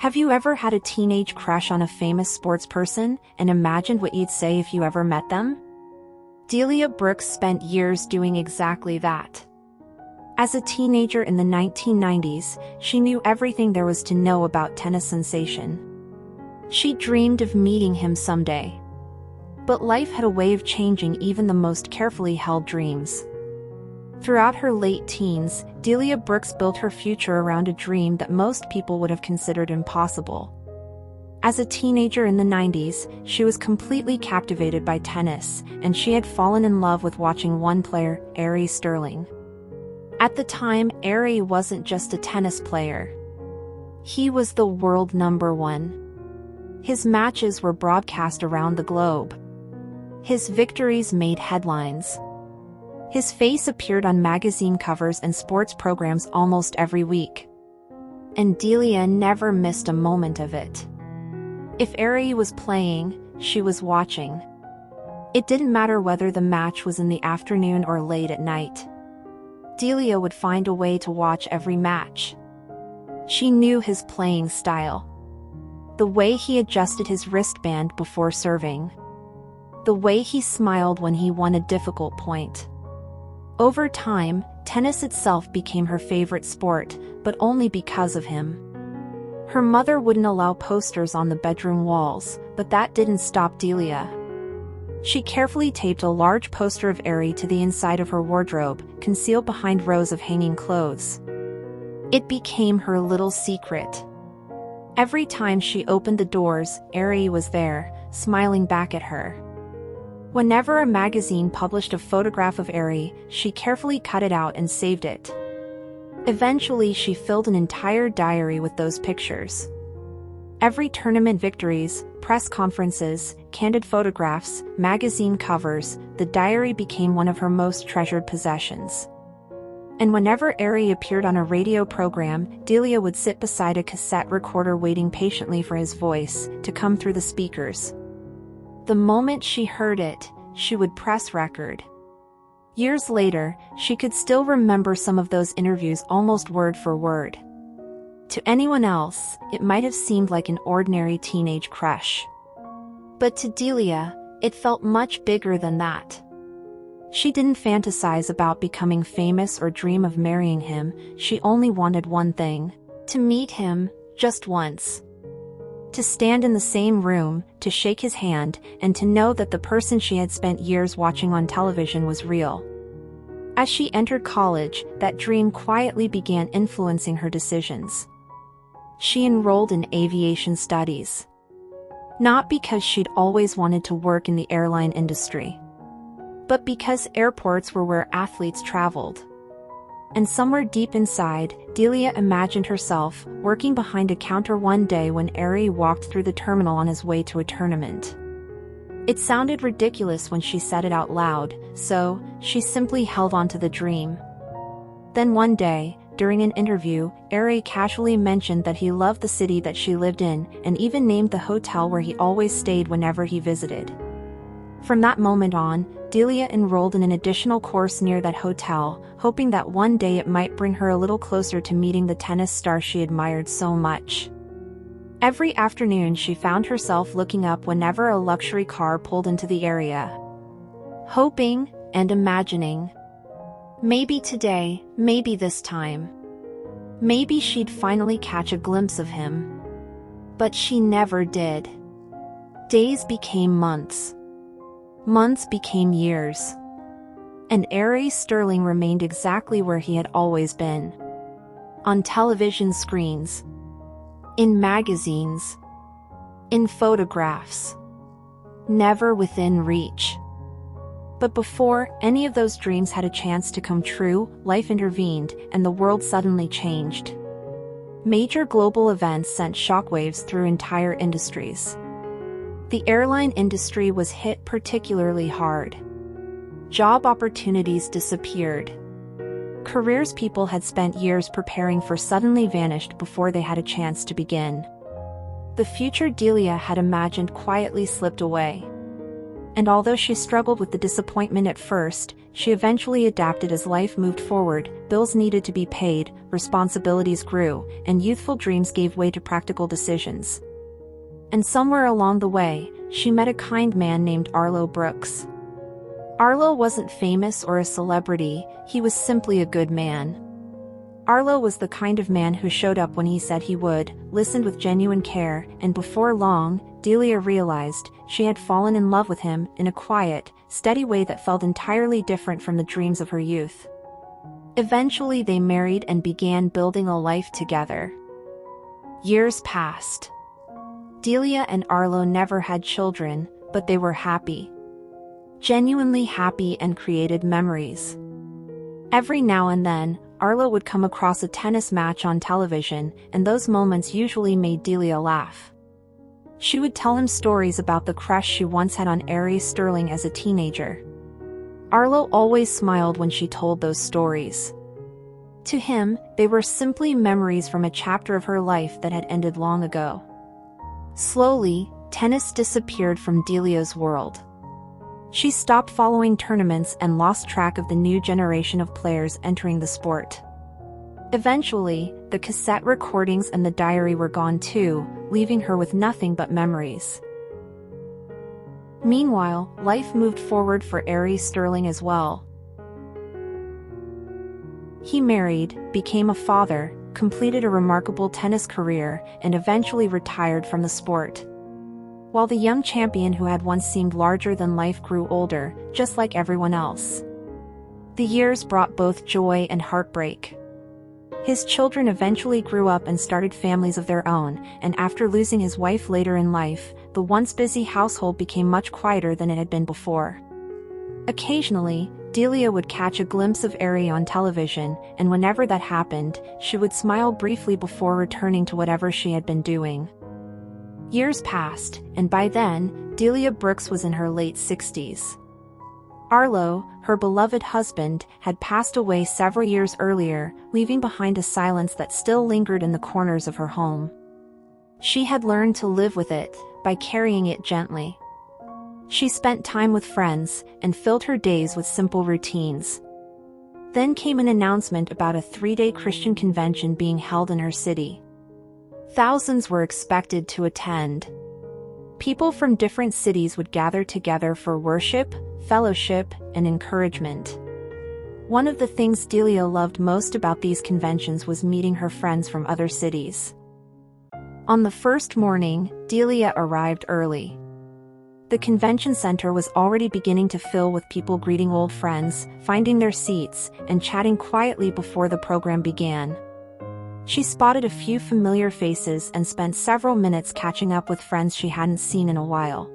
Have you ever had a teenage crush on a famous sports person and imagined what you'd say if you ever met them? Delia Brooks spent years doing exactly that. As a teenager in the 1990s, she knew everything there was to know about tennis sensation. She dreamed of meeting him someday. But life had a way of changing even the most carefully held dreams. Throughout her late teens, Delia Brooks built her future around a dream that most people would have considered impossible. As a teenager in the 90s, she was completely captivated by tennis, and she had fallen in love with watching one player, Ari Sterling. At the time, Ari wasn't just a tennis player. He was the world #1. His matches were broadcast around the globe. His victories made headlines. His face appeared on magazine covers and sports programs almost every week. And Delia never missed a moment of it. If Ari was playing, she was watching. It didn't matter whether the match was in the afternoon or late at night. Delia would find a way to watch every match. She knew his playing style. The way he adjusted his wristband before serving. The way he smiled when he won a difficult point. Over time, tennis itself became her favorite sport, but only because of him. Her mother wouldn't allow posters on the bedroom walls, but that didn't stop Delia. She carefully taped a large poster of Ari to the inside of her wardrobe, concealed behind rows of hanging clothes. It became her little secret. Every time she opened the doors, Ari was there, smiling back at her. Whenever a magazine published a photograph of Ari, she carefully cut it out and saved it. Eventually, she filled an entire diary with those pictures. Every tournament victories, press conferences, candid photographs, magazine covers, the diary became one of her most treasured possessions. And whenever Ari appeared on a radio program, Delia would sit beside a cassette recorder waiting patiently for his voice to come through the speakers. The moment she heard it, she would press record. Years later, she could still remember some of those interviews almost word for word. To anyone else, it might have seemed like an ordinary teenage crush. But to Delia, it felt much bigger than that. She didn't fantasize about becoming famous or dream of marrying him, she only wanted one thing: to meet him, just once. To stand in the same room, to shake his hand, and to know that the person she had spent years watching on television was real. As she entered college, that dream quietly began influencing her decisions. She enrolled in aviation studies. Not because she'd always wanted to work in the airline industry, but because airports were where athletes traveled. And somewhere deep inside, Delia imagined herself working behind a counter one day when Ari walked through the terminal on his way to a tournament. It sounded ridiculous when she said it out loud, so she simply held on to the dream. Then one day, during an interview, Ari casually mentioned that he loved the city that she lived in, and even named the hotel where he always stayed whenever he visited. From that moment on, Delia enrolled in an additional course near that hotel, hoping that one day it might bring her a little closer to meeting the tennis star she admired so much. Every afternoon she found herself looking up whenever a luxury car pulled into the area. Hoping and imagining. Maybe today, maybe this time. Maybe she'd finally catch a glimpse of him. But she never did. Days became months. Months became years. And Ari Sterling remained exactly where he had always been. On television screens. In magazines. In photographs. Never within reach. But before any of those dreams had a chance to come true, life intervened, and the world suddenly changed. Major global events sent shockwaves through entire industries. The airline industry was hit particularly hard. Job opportunities disappeared. Careers people had spent years preparing for suddenly vanished before they had a chance to begin. The future Delia had imagined quietly slipped away. And although she struggled with the disappointment at first, she eventually adapted as life moved forward. Bills needed to be paid, responsibilities grew, and youthful dreams gave way to practical decisions. And somewhere along the way, she met a kind man named Arlo Brooks. Arlo wasn't famous or a celebrity, he was simply a good man. Arlo was the kind of man who showed up when he said he would, listened with genuine care, and before long, Delia realized she had fallen in love with him in a quiet, steady way that felt entirely different from the dreams of her youth. Eventually they married and began building a life together. Years passed. Delia and Arlo never had children, but they were happy. Genuinely happy, and created memories. Every now and then, Arlo would come across a tennis match on television, and those moments usually made Delia laugh. She would tell him stories about the crush she once had on Aries Sterling as a teenager. Arlo always smiled when she told those stories. To him, they were simply memories from a chapter of her life that had ended long ago. Slowly, tennis disappeared from Delia's world. She stopped following tournaments and lost track of the new generation of players entering the sport. Eventually, the cassette recordings and the diary were gone too, leaving her with nothing but memories. Meanwhile, life moved forward for Aries Sterling as well. He married, became a father, completed a remarkable tennis career, and eventually retired from the sport. While the young champion who had once seemed larger than life grew older, just like everyone else. The years brought both joy and heartbreak. His children eventually grew up and started families of their own, and after losing his wife later in life, the once busy household became much quieter than it had been before. Occasionally, Delia would catch a glimpse of Aries on television, and whenever that happened, she would smile briefly before returning to whatever she had been doing. Years passed, and by then, Delia Brooks was in her late 60s. Arlo, her beloved husband, had passed away several years earlier, leaving behind a silence that still lingered in the corners of her home. She had learned to live with it, by carrying it gently. She spent time with friends, and filled her days with simple routines. Then came an announcement about a 3-day Christian convention being held in her city. Thousands were expected to attend. People from different cities would gather together for worship, fellowship, and encouragement. One of the things Delia loved most about these conventions was meeting her friends from other cities. On the first morning, Delia arrived early. The convention center was already beginning to fill with people greeting old friends, finding their seats, and chatting quietly before the program began. She spotted a few familiar faces and spent several minutes catching up with friends she hadn't seen in a while.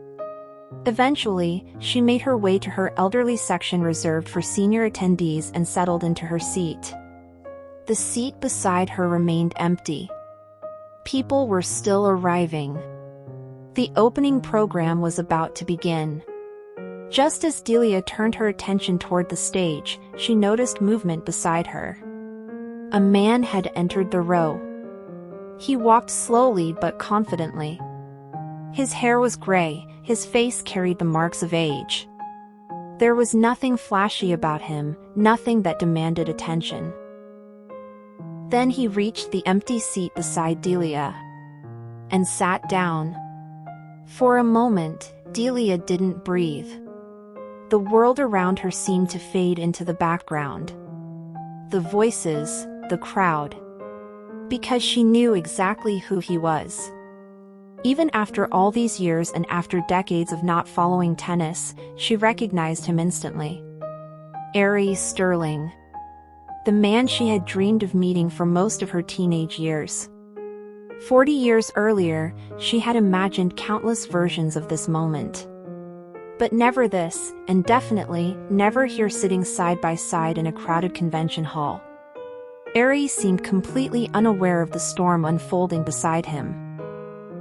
Eventually, she made her way to her elderly section reserved for senior attendees and settled into her seat. The seat beside her remained empty. People were still arriving. The opening program was about to begin. Just as Delia turned her attention toward the stage, she noticed movement beside her. A man had entered the row. He walked slowly but confidently. His hair was gray, his face carried the marks of age. There was nothing flashy about him, nothing that demanded attention. Then he reached the empty seat beside Delia and sat down. For a moment, Delia didn't breathe. The world around her seemed to fade into the background. The voices, the crowd. Because she knew exactly who he was. Even after all these years and after decades of not following tennis, she recognized him instantly. Aries Sterling. The man she had dreamed of meeting for most of her teenage years. 40 years earlier, she had imagined countless versions of this moment. But never this, and definitely never here sitting side by side in a crowded convention hall. Aries seemed completely unaware of the storm unfolding beside him.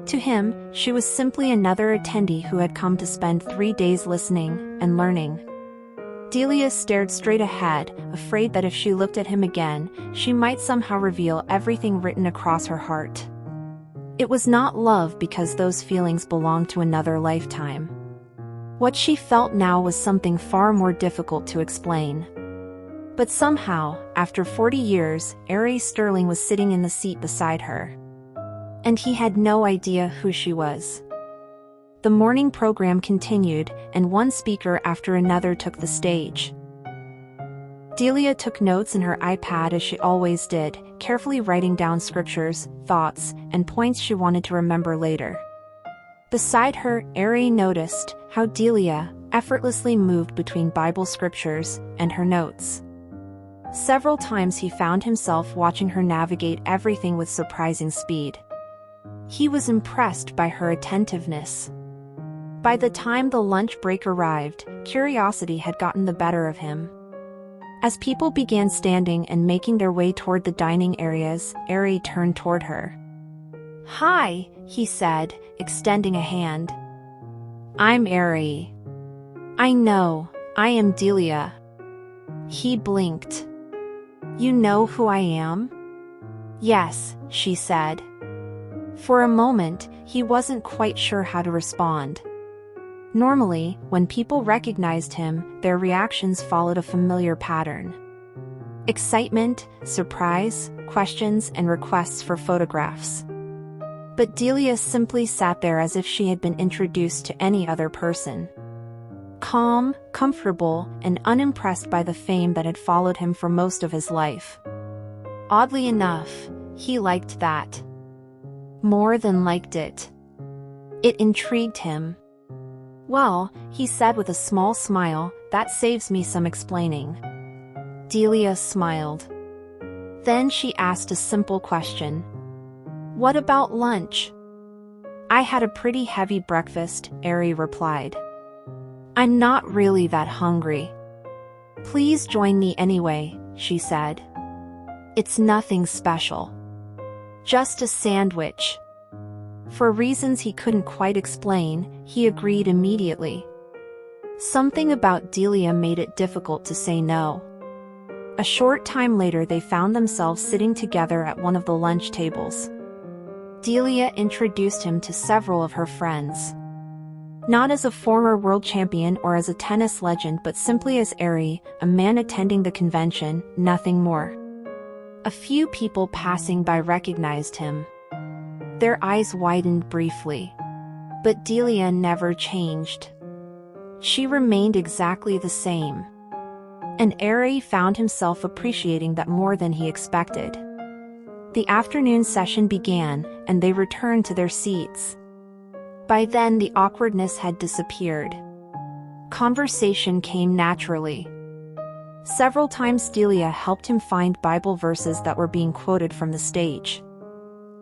To him, she was simply another attendee who had come to spend 3 days listening and learning. Delia stared straight ahead, afraid that if she looked at him again, she might somehow reveal everything written across her heart. It was not love because those feelings belonged to another lifetime. What she felt now was something far more difficult to explain. But somehow, after 40 years, Ari Sterling was sitting in the seat beside her. And he had no idea who she was. The morning program continued, and one speaker after another took the stage. Delia took notes in her iPad as she always did, carefully writing down scriptures, thoughts, and points she wanted to remember later. Beside her, Ari noticed how Delia effortlessly moved between Bible scriptures and her notes. Several times he found himself watching her navigate everything with surprising speed. He was impressed by her attentiveness. By the time the lunch break arrived, curiosity had gotten the better of him. As people began standing and making their way toward the dining areas, Ari turned toward her. "Hi," he said, extending a hand. "I'm Ari." "I know, I am Delia." He blinked. "You know who I am?" "Yes," she said. For a moment, he wasn't quite sure how to respond. Normally, when people recognized him, their reactions followed a familiar pattern. Excitement, surprise, questions, and requests for photographs. But Delia simply sat there as if she had been introduced to any other person. Calm, comfortable, and unimpressed by the fame that had followed him for most of his life. Oddly enough, he liked that. More than liked it. It intrigued him. "Well," he said with a small smile, "that saves me some explaining." Delia smiled. Then she asked a simple question. "What about lunch?" "I had a pretty heavy breakfast," Ari replied. "I'm not really that hungry." "Please join me anyway," she said. "It's nothing special. Just a sandwich." For reasons he couldn't quite explain, he agreed immediately. Something about Delia made it difficult to say no. A short time later they found themselves sitting together at one of the lunch tables. Delia introduced him to several of her friends. Not as a former world champion or as a tennis legend, but simply as Ari, a man attending the convention, nothing more. A few people passing by recognized him. Their eyes widened briefly. But Delia never changed. She remained exactly the same. And Ari found himself appreciating that more than he expected. The afternoon session began, and they returned to their seats. By then the awkwardness had disappeared. Conversation came naturally. Several times Delia helped him find Bible verses that were being quoted from the stage.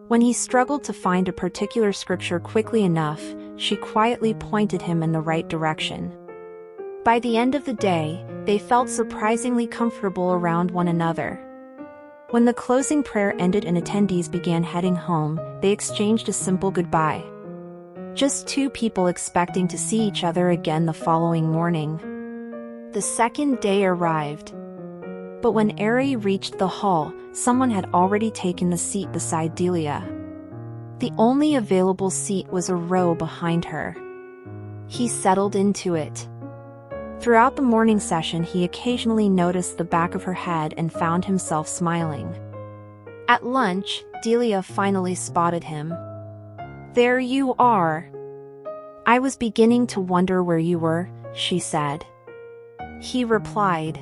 When he struggled to find a particular scripture quickly enough, she quietly pointed him in the right direction. By the end of the day, they felt surprisingly comfortable around one another. When the closing prayer ended and attendees began heading home, they exchanged a simple goodbye. Just two people expecting to see each other again the following morning. The second day arrived. But when Ari reached the hall, someone had already taken the seat beside Delia. The only available seat was a row behind her. He settled into it. Throughout the morning session he occasionally noticed the back of her head and found himself smiling. At lunch, Delia finally spotted him. "There you are." "I was beginning to wonder where you were," she said. He replied,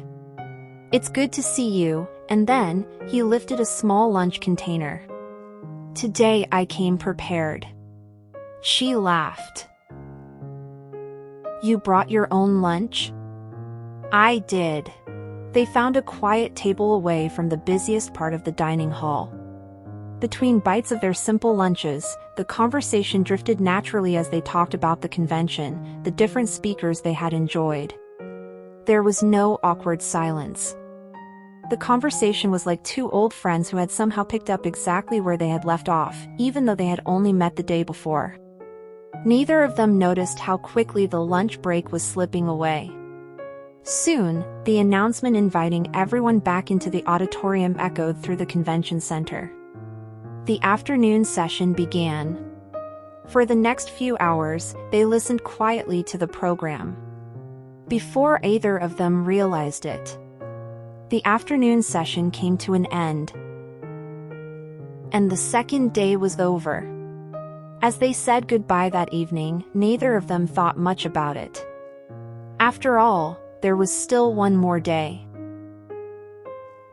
"It's good to see you," and then, he lifted a small lunch container. "Today I came prepared." She laughed. "You brought your own lunch?" "I did." They found a quiet table away from the busiest part of the dining hall. Between bites of their simple lunches, the conversation drifted naturally as they talked about the convention, the different speakers they had enjoyed. There was no awkward silence. The conversation was like two old friends who had somehow picked up exactly where they had left off, even though they had only met the day before. Neither of them noticed how quickly the lunch break was slipping away. Soon, the announcement inviting everyone back into the auditorium echoed through the convention center. The afternoon session began. For the next few hours, they listened quietly to the program. Before either of them realized it, the afternoon session came to an end, and the second day was over. As they said goodbye that evening, neither of them thought much about it. After all, there was still one more day.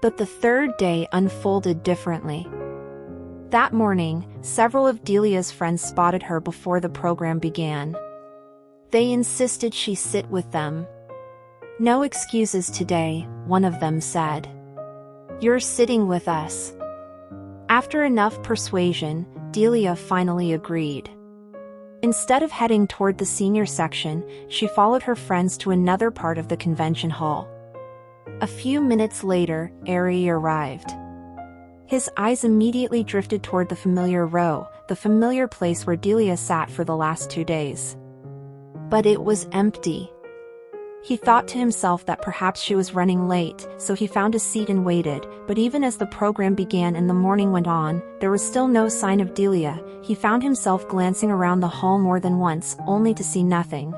But the third day unfolded differently. That morning, several of Delia's friends spotted her before the program began. They insisted she sit with them. "No excuses today," one of them said. "You're sitting with us." After enough persuasion, Delia finally agreed. Instead of heading toward the senior section, she followed her friends to another part of the convention hall. A few minutes later, Ari arrived. His eyes immediately drifted toward the familiar row, the familiar place where Delia sat for the last 2 days. But it was empty. He thought to himself that perhaps she was running late, so he found a seat and waited, but even as the program began and the morning went on, there was still no sign of Delia. He found himself glancing around the hall more than once, only to see nothing.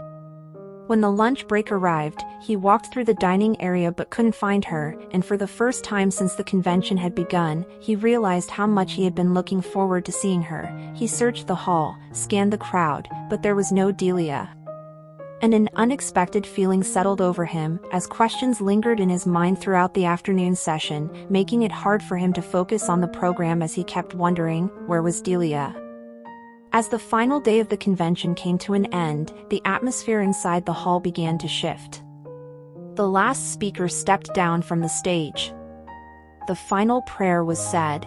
When the lunch break arrived, he walked through the dining area but couldn't find her, and for the first time since the convention had begun, he realized how much he had been looking forward to seeing her. He searched the hall, scanned the crowd, but there was no Delia. And an unexpected feeling settled over him, as questions lingered in his mind throughout the afternoon session, making it hard for him to focus on the program as he kept wondering, where was Delia? As the final day of the convention came to an end, the atmosphere inside the hall began to shift. The last speaker stepped down from the stage. The final prayer was said.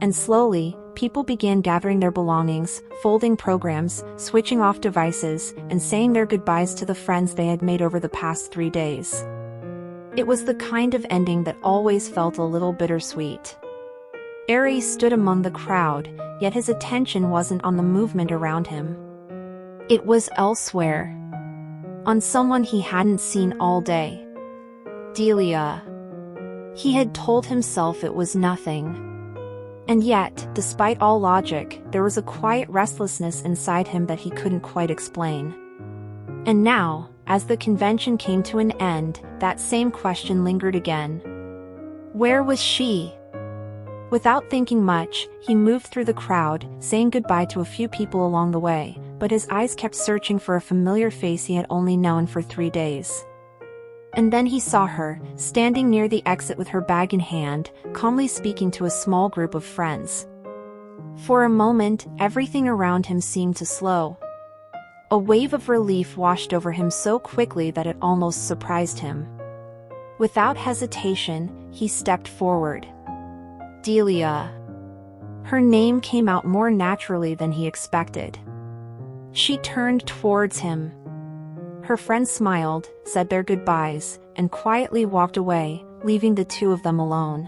And slowly, people began gathering their belongings, folding programs, switching off devices, and saying their goodbyes to the friends they had made over the past 3 days. It was the kind of ending that always felt a little bittersweet. Ari stood among the crowd, yet his attention wasn't on the movement around him. It was elsewhere. On someone he hadn't seen all day. Delia. He had told himself it was nothing. And yet, despite all logic, there was a quiet restlessness inside him that he couldn't quite explain. And now, as the convention came to an end, that same question lingered again. Where was she? Without thinking much, he moved through the crowd, saying goodbye to a few people along the way, but his eyes kept searching for a familiar face he had only known for 3 days. And then he saw her, standing near the exit with her bag in hand, calmly speaking to a small group of friends. For a moment, everything around him seemed to slow. A wave of relief washed over him so quickly that it almost surprised him. Without hesitation, he stepped forward. Delia. Her name came out more naturally than he expected. She turned towards him. Her friends smiled, said their goodbyes, and quietly walked away, leaving the two of them alone.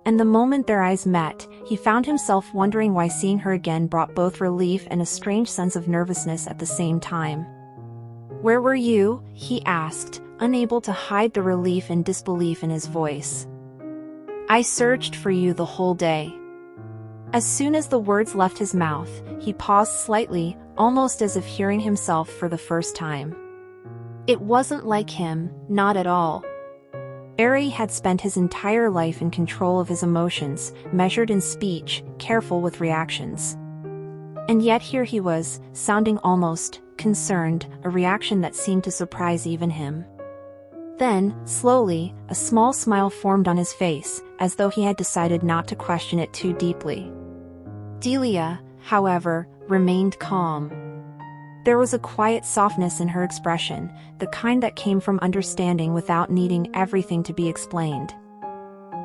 And the moment their eyes met, he found himself wondering why seeing her again brought both relief and a strange sense of nervousness at the same time. "Where were you?" he asked, unable to hide the relief and disbelief in his voice. "I searched for you the whole day." As soon as the words left his mouth, he paused slightly, almost as if hearing himself for the first time. It wasn't like him, not at all. Ari had spent his entire life in control of his emotions, measured in speech, careful with reactions. And yet here he was, sounding almost concerned, a reaction that seemed to surprise even him. Then, slowly, a small smile formed on his face, as though he had decided not to question it too deeply. Delia, however, remained calm. There was a quiet softness in her expression, the kind that came from understanding without needing everything to be explained.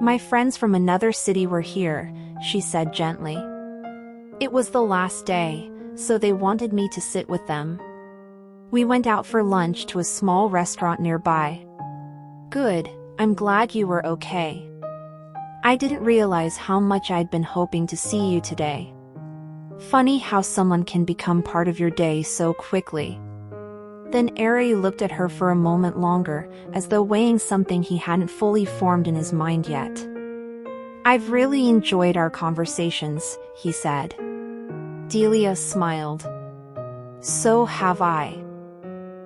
"My friends from another city were here," she said gently. "It was the last day, so they wanted me to sit with them. We went out for lunch to a small restaurant nearby." "Good, I'm glad you were okay. I didn't realize how much I'd been hoping to see you today. Funny how someone can become part of your day so quickly." Then Ari looked at her for a moment longer, as though weighing something he hadn't fully formed in his mind yet. "I've really enjoyed our conversations," he said. Delia smiled. So have I.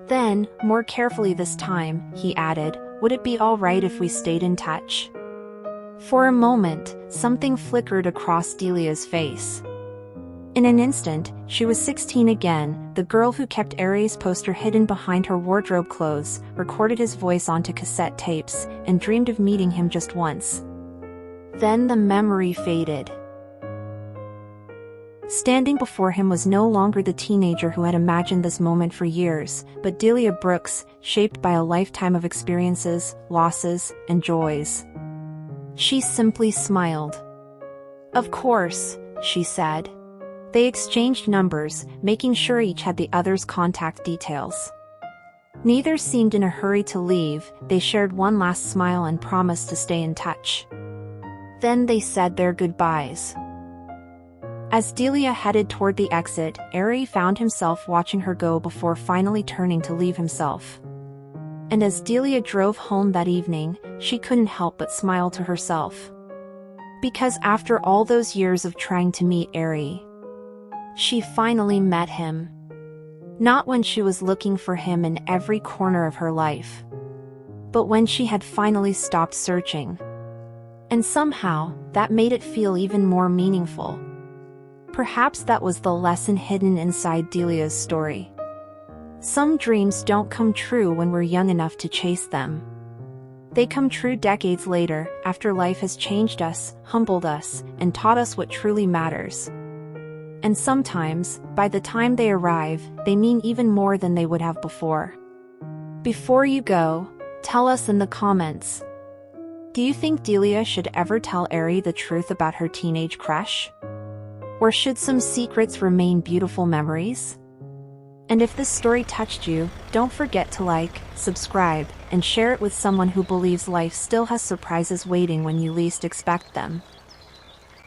Then, more carefully this time, he added, would it be all right if we stayed in touch? For a moment, something flickered across Delia's face. In an instant, she was 16 again, the girl who kept Aries' poster hidden behind her wardrobe clothes, recorded his voice onto cassette tapes, and dreamed of meeting him just once. Then the memory faded. Standing before him was no longer the teenager who had imagined this moment for years, but Delia Brooks, shaped by a lifetime of experiences, losses, and joys. She simply smiled. Of course, she said. They exchanged numbers, making sure each had the other's contact details. Neither seemed in a hurry to leave, they shared one last smile and promised to stay in touch. Then they said their goodbyes. As Delia headed toward the exit, Aries found himself watching her go before finally turning to leave himself. And as Delia drove home that evening, she couldn't help but smile to herself. Because after all those years of trying to meet Aries, she finally met him. Not when she was looking for him in every corner of her life, but when she had finally stopped searching. And somehow, that made it feel even more meaningful. Perhaps that was the lesson hidden inside Delia's story. Some dreams don't come true when we're young enough to chase them. They come true decades later, after life has changed us, humbled us, and taught us what truly matters. And sometimes, by the time they arrive, they mean even more than they would have before. Before you go, tell us in the comments. Do you think Delia should ever tell Aries the truth about her teenage crush? Or should some secrets remain beautiful memories? And if this story touched you, don't forget to like, subscribe, and share it with someone who believes life still has surprises waiting when you least expect them.